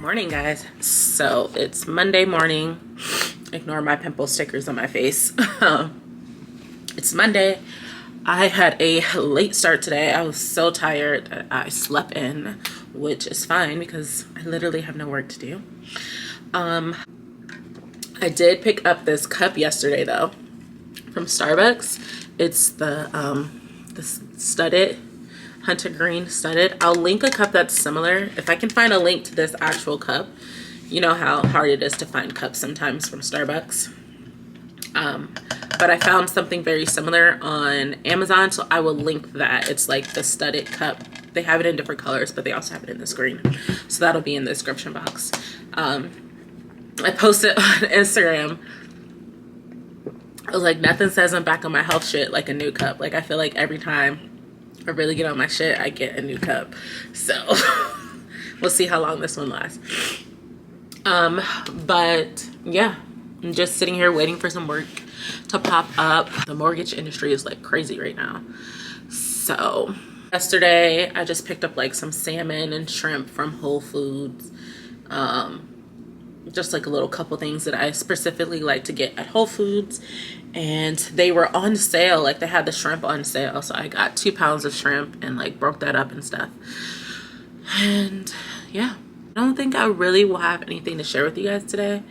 Morning, guys. So it's Monday morning. Ignore my pimple stickers on my face. It's Monday. I had a late start today. I was so tired that I slept in, which is fine because I literally have no work to do. I did pick up this cup yesterday though from Starbucks. It's the studded hunter green studded. I'll link a cup that's similar if I can find a link to this actual cup. You know how hard it is to find cups sometimes from Starbucks. But I found something very similar on Amazon, so I will link that. It's like the studded cup. They have it in different colors, but they also have it in this green, so that'll be in the description box. I posted on Instagram. I was like, nothing says I'm back on my health shit like a new cup. Like, I feel like every time I really get on my shit, I get a new cup. So we'll see how long this one lasts. But yeah, I'm just sitting here waiting for some work to pop up. The mortgage industry is like crazy right now. So yesterday I just picked up like some salmon and shrimp from Whole Foods. Just like a little couple things that I specifically like to get at Whole Foods, and they were on sale. Like, they had the shrimp on sale, so I got 2 pounds of shrimp and like broke that up and stuff. And yeah, I don't think I really will have anything to share with you guys today,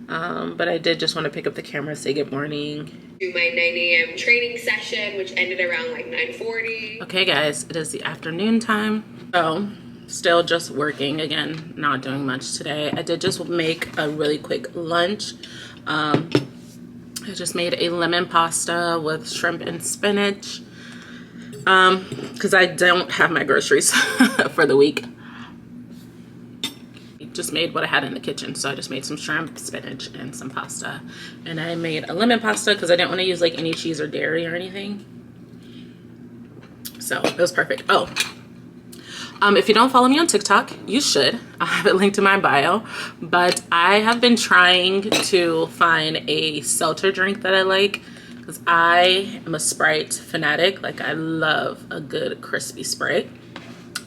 but I did just want to pick up the camera, say good morning. Do my 9 a.m. training session, which ended around like 9:40. Okay guys, it is the afternoon time, so still just working again, not doing much today. I did just make a really quick lunch. I just made a lemon pasta with shrimp and spinach because I don't have my groceries for the week. Just made what I had in the kitchen, so I just made some shrimp, spinach, and some pasta. And I made a lemon pasta because I didn't want to use like any cheese or dairy or anything, so it was perfect. Oh, if you don't follow me on TikTok, you should. I have it linked in my bio. But I have been trying to find a seltzer drink that I like, because I am a Sprite fanatic. Like, I love a good crispy Sprite,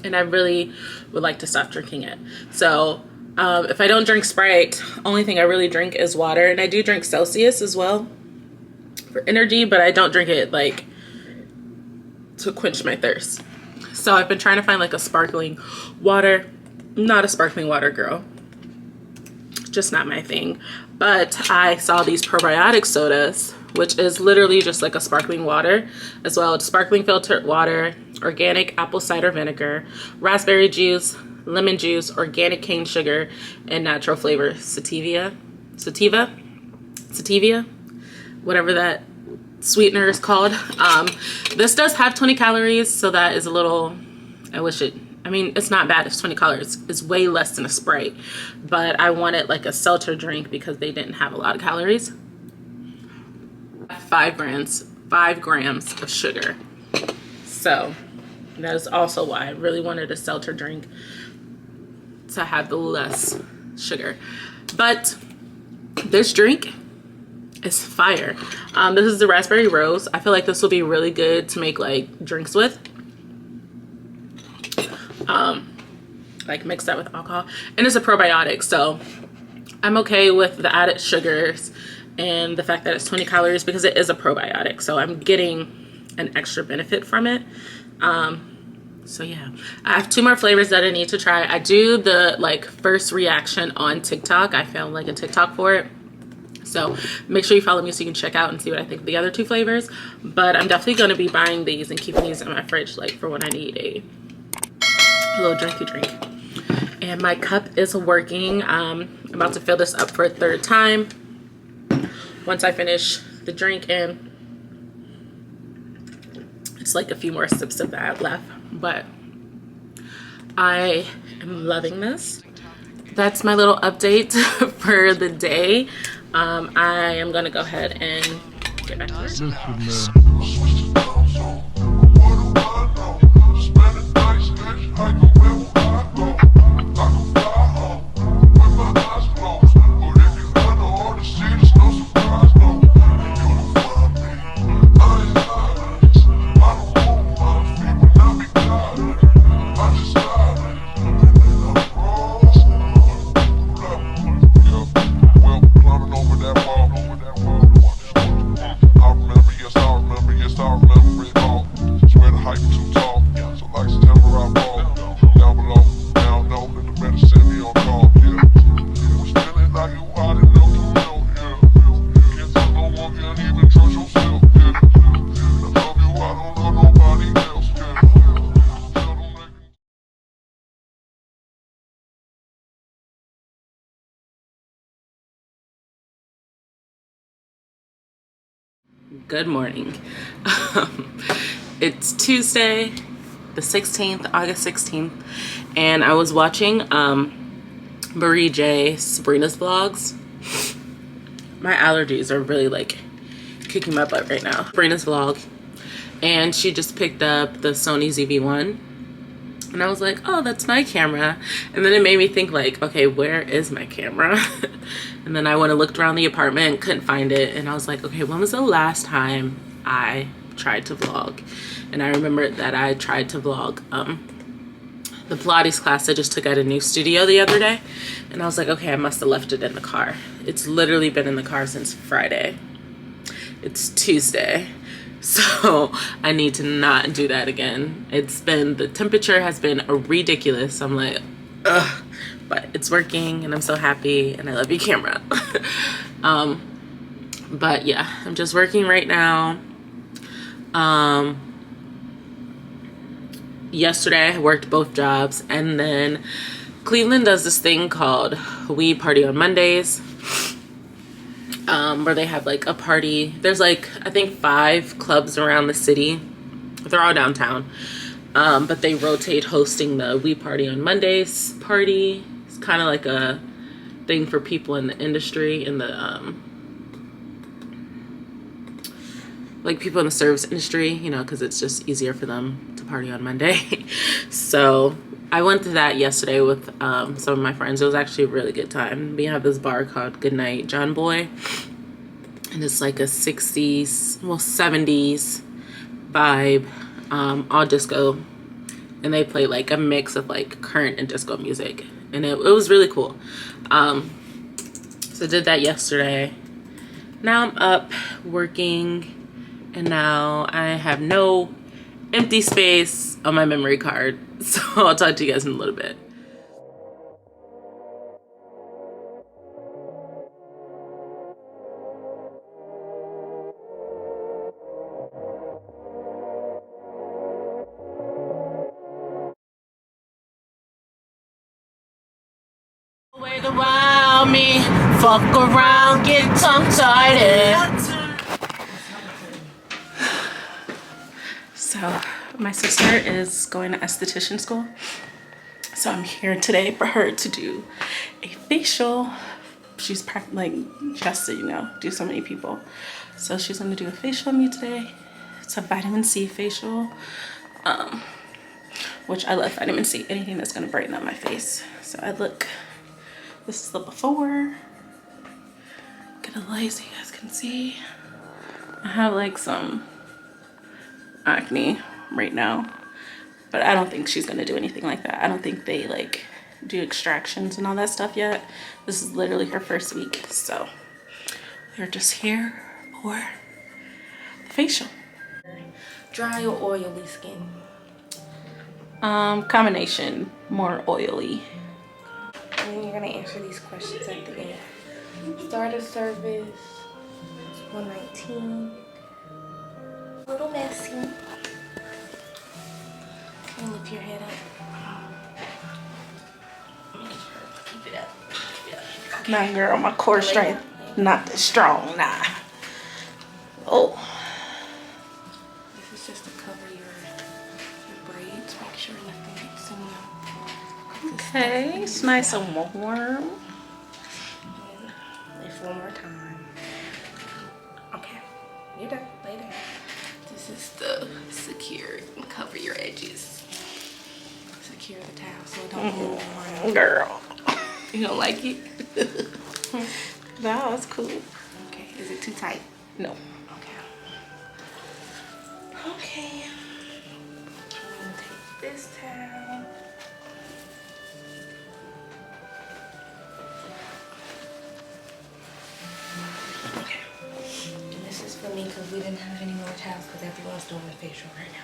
and I really would like to stop drinking it. So if I don't drink Sprite, only thing I really drink is water. And I do drink Celsius as well for energy, but I don't drink it like to quench my thirst. So I've been trying to find like a sparkling water. Not a sparkling water girl, just not my thing. But I saw these probiotic sodas, which is literally just like a sparkling water as well. It's sparkling filtered water, organic apple cider vinegar, raspberry juice, lemon juice, organic cane sugar, and natural flavor sativa, whatever that sweetener is called. This does have 20 calories, so that is a little, I mean, it's not bad. It's 20 calories. It's way less than a Sprite, but I wanted like a seltzer drink because they didn't have a lot of calories. 5 grams of sugar. So that is also why I really wanted a seltzer drink, to have the less sugar. But this drink is fire. This is the raspberry rose. I feel like this will be really good to make like drinks with. Like mix that with alcohol, and it's a probiotic, so I'm okay with the added sugars and the fact that it's 20 calories because it is a probiotic, so I'm getting an extra benefit from it. So yeah, I have 2 more flavors that I need to try. I do the like first reaction on TikTok. I found like a TikTok for it, so make sure you follow me so you can check out and see what I think of the other 2 flavors. But I'm definitely going to be buying these and keeping these in my fridge, like for when I need a little drinky drink. And my cup is working. I'm about to fill this up for a 3rd time once I finish the drink, and it's like a few more sips of that left, but I am loving this. That's my little update for the day. I am gonna go ahead and get back to work. Good morning. It's Tuesday, the 16th, August 16th, and I was watching Marie J. Sabrina's vlogs. My allergies are really like kicking my butt right now. Sabrina's vlog, and she just picked up the Sony ZV-1, and I was like, oh, that's my camera. And then it made me think like, okay, where is my camera? And then I went and looked around the apartment, couldn't find it, and I was like, okay, when was the last time I tried to vlog? And I remembered that I tried to vlog the Pilates class I just took at a new studio the other day, and I was like, okay, I must have left it in the car. It's literally been in the car since Friday. It's Tuesday, so I need to not do that again. The temperature has been ridiculous. I'm like, ugh, but it's working and I'm so happy, and I love your camera. But yeah, I'm just working right now. Yesterday I worked both jobs, and then Cleveland does this thing called We Party on Mondays, where they have like a party. There's like, I think 5 clubs around the city. They're all downtown, but they rotate hosting the We Party on Mondays party. It's kind of like a thing for people in the industry, in the like people in the service industry, you know, because it's just easier for them to party on Monday. So I went to that yesterday with some of my friends. It was actually a really good time. We have this bar called Goodnight John Boy, and it's like a 60s, well 70s vibe, all disco, and they play like a mix of like current and disco music, and it was really cool. So I did that yesterday. Now I'm up working, and now I have no empty space on my memory card, so I'll talk to you guys in a little bit. Wait around me, fuck around, get tongue-tied. So my sister is going to esthetician school, so I'm here today for her to do a facial. She's like, she has to, you know, do so many people, so she's going to do a facial on me today. It's a vitamin C facial, which I love vitamin C, anything that's going to brighten up my face. So this is the before. Get a light so you guys can see. I have like some acne right now, but I don't think she's gonna do anything like that. I don't think they like do extractions and all that stuff yet. This is literally her first week, so they're just here for the facial. Dry or oily skin? Combination, more oily. And then you're gonna answer these questions at the end. Starter service, it's $119. A little messy. Can you lift your head up? Make sure, keep it up. Keep it up. Okay. Nah, girl, my core strength not that strong, nah. Oh. This is just to cover your braids. Make sure nothing gets in them. Okay, it's nice and warm. Lift one more time. Okay, you're done. Lay down. This is the secure and cover your edges. Secure the towel so it don't move around. Girl. You don't like it? No, it's cool. Okay, is it too tight? No. Okay. Okay. I'm gonna take this towel. Okay. And this is for me because we didn't have any more towels because everyone's doing a facial right now.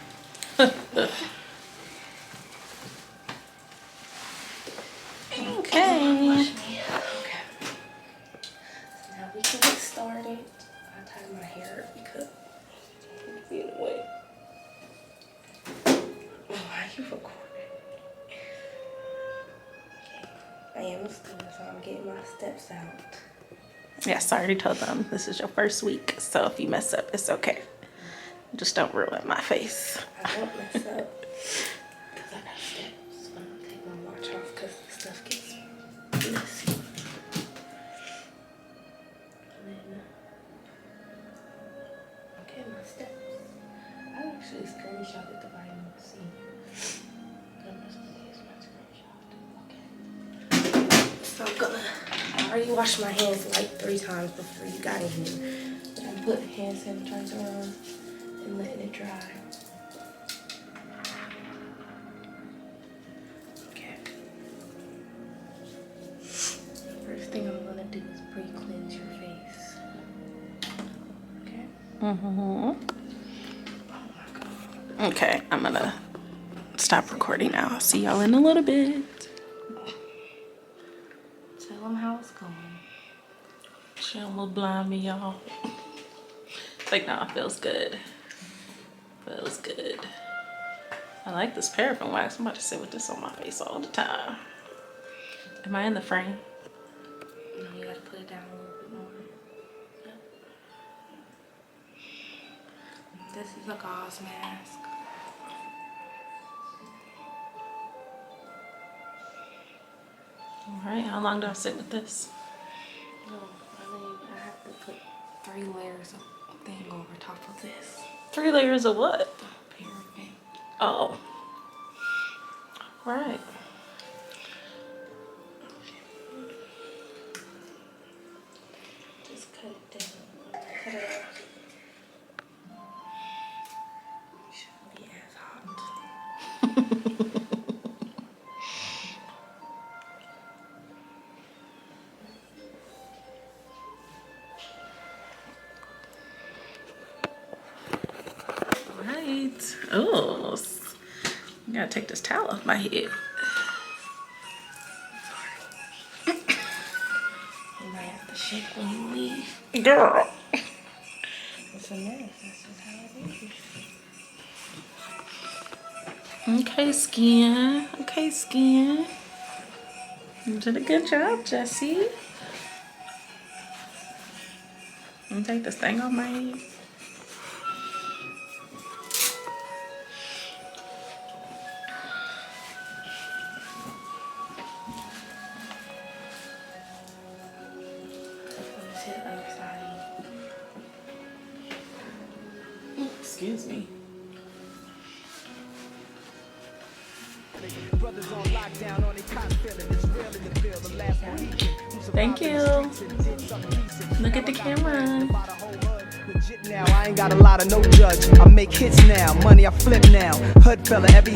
Okay. Wash me. Okay. So now we can get started. I tied my hair because it's in the way. Why are you recording? Okay. I am a student, so I'm getting my steps out. Yes, I already told them this is your first week, so if you mess up, it's okay. Just don't ruin my face. I won't mess up. Because I got steps. I'm going to take my watch off because the stuff gets messy. And then, okay, my steps. I actually screenshotted the vitamin C. I'm just going to use my screenshot. Okay. So I'm going to, I already washed my hands like 3 times before you got in here. But I'm putting hand sanitizer on and letting it dry. Okay. First thing I'm gonna do is pre-cleanse your face. Okay? Okay, I'm gonna stop recording now. I'll see y'all in a little bit. Tell them how it's going. She almost blind me, y'all. Like, nah, feels good. Feels good. I like this paraffin wax. I'm about to sit with this on my face all the time. Am I in the frame? No, you gotta put it down a little bit more. Yep. This is a gauze mask. All right, how long do I sit with this? No, I have to put 3 layers of thing over top of this. 3 layers of what? Paraffin. Oh. All right. Just cut it down. Cut it out. Shouldn't be as hot. Right. Oh, I gotta take this towel off my head. You might have to shake when you leave. Girl. It's a mess. That's just how it is. Okay, skin. Okay, skin. You did a good job, Jessie. Let me take this thing off my head. Let's hit the other side. Excuse me. Thank you. Look at the camera. Now I ain't got a lot of no judge. I make hits now, money I flip now. Hood fella, every